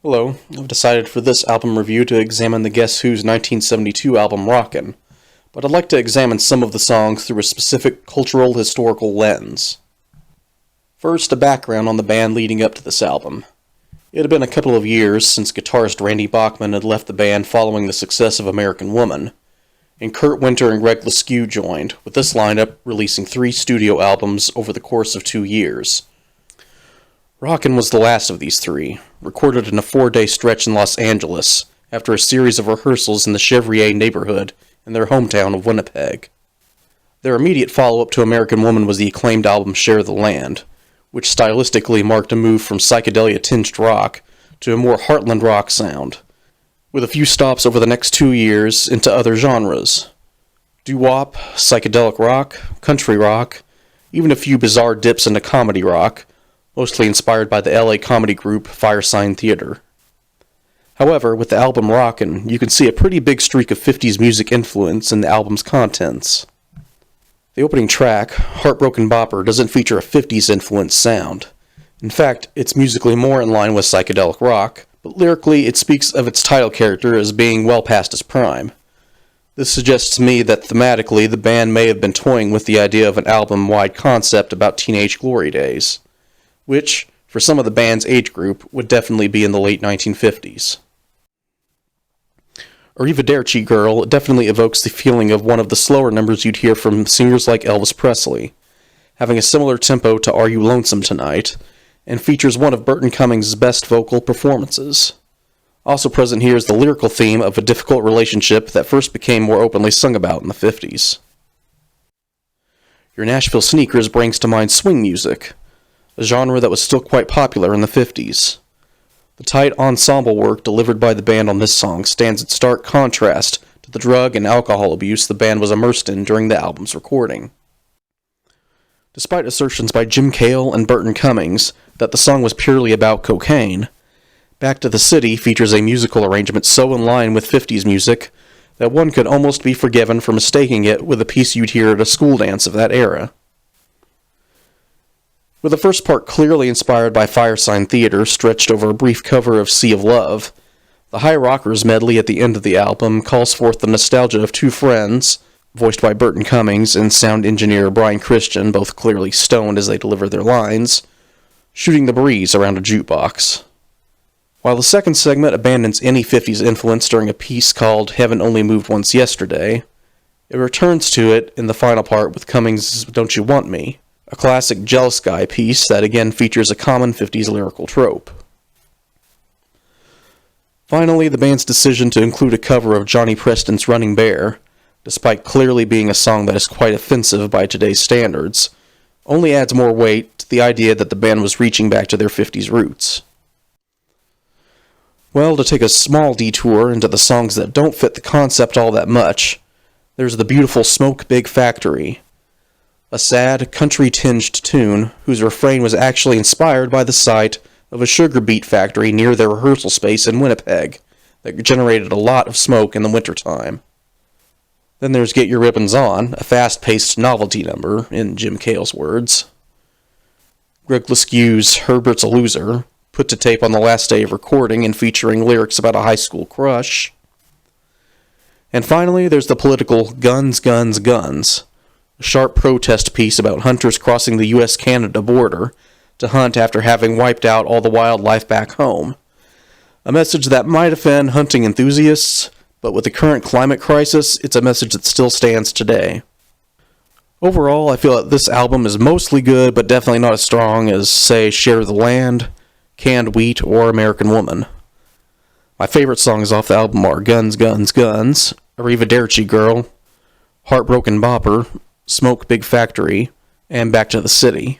Hello, I've decided for this album review to examine the Guess Who's 1972 album Rockin', but I'd like to examine some of the songs through a specific cultural historical lens. First, a background on the band leading up to this album. It had been a couple of years since guitarist Randy Bachman had left the band following the success of American Woman, and Kurt Winter and Greg Lescue joined, with this lineup releasing 3 studio albums over the course of 2 years. Rockin' was the last of these 3, recorded in a 4-day stretch in Los Angeles, after a series of rehearsals in the Chevrier neighborhood in their hometown of Winnipeg. Their immediate follow-up to American Woman was the acclaimed album Share the Land, which stylistically marked a move from psychedelia-tinged rock to a more heartland rock sound, with a few stops over the next 2 years into other genres. Doo-wop, psychedelic rock, country rock, even a few bizarre dips into comedy rock, mostly inspired by the LA comedy group Firesign Theatre. However, with the album Rockin', you can see a pretty big streak of 50s music influence in the album's contents. The opening track, Heartbroken Bopper, doesn't feature a 50s influenced sound. In fact, it's musically more in line with psychedelic rock, but lyrically it speaks of its title character as being well past his prime. This suggests to me that thematically the band may have been toying with the idea of an album-wide concept about teenage glory days, which, for some of the band's age group, would definitely be in the late 1950s. Revivalism Girl definitely evokes the feeling of one of the slower numbers you'd hear from singers like Elvis Presley, having a similar tempo to Are You Lonesome Tonight, and features one of Burton Cummings' best vocal performances. Also present here is the lyrical theme of a difficult relationship that first became more openly sung about in the 50s. Your Nashville Sneakers brings to mind swing music, a genre that was still quite popular in the 50s. The tight ensemble work delivered by the band on this song stands in stark contrast to the drug and alcohol abuse the band was immersed in during the album's recording. Despite assertions by Jim Cale and Burton Cummings that the song was purely about cocaine, Back to the City features a musical arrangement so in line with 50s music that one could almost be forgiven for mistaking it with a piece you'd hear at a school dance of that era. With the first part clearly inspired by Firesign Theatre stretched over a brief cover of Sea of Love, the High Rockers medley at the end of the album calls forth the nostalgia of 2 friends, voiced by Burton Cummings and sound engineer Brian Christian, both clearly stoned as they deliver their lines, shooting the breeze around a jukebox. While the second segment abandons any 50s influence during a piece called Heaven Only Moved Once Yesterday, it returns to it in the final part with Cummings' Don't You Want Me, a classic Jealous Guy piece that again features a common 50s lyrical trope. Finally, the band's decision to include a cover of Johnny Preston's Running Bear, despite clearly being a song that is quite offensive by today's standards, only adds more weight to the idea that the band was reaching back to their 50s roots. Well, to take a small detour into the songs that don't fit the concept all that much, there's the beautiful Smoke Big Factory, a sad, country-tinged tune whose refrain was actually inspired by the sight of a sugar beet factory near their rehearsal space in Winnipeg that generated a lot of smoke in the wintertime. Then there's Get Your Ribbons On, a fast-paced novelty number, in Jim Cale's words. Greg Lescue's Herbert's a Loser, put to tape on the last day of recording and featuring lyrics about a high school crush. And finally, there's the political Guns, Guns, Guns, a sharp protest piece about hunters crossing the U.S.-Canada border to hunt after having wiped out all the wildlife back home. A message that might offend hunting enthusiasts, but with the current climate crisis, it's a message that still stands today. Overall, I feel that this album is mostly good, but definitely not as strong as, say, Share the Land, Canned Wheat, or American Woman. My favorite songs off the album are Guns, Guns, Guns, Revivalism Girl, Heartbroken Bopper, Smoke Big Factory, and Back to the City.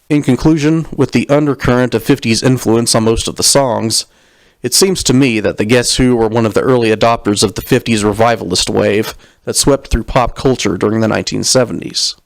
In conclusion, with the undercurrent of 50s influence on most of the songs, it seems to me that the Guess Who were one of the early adopters of the 50s revivalist wave that swept through pop culture during the 1970s.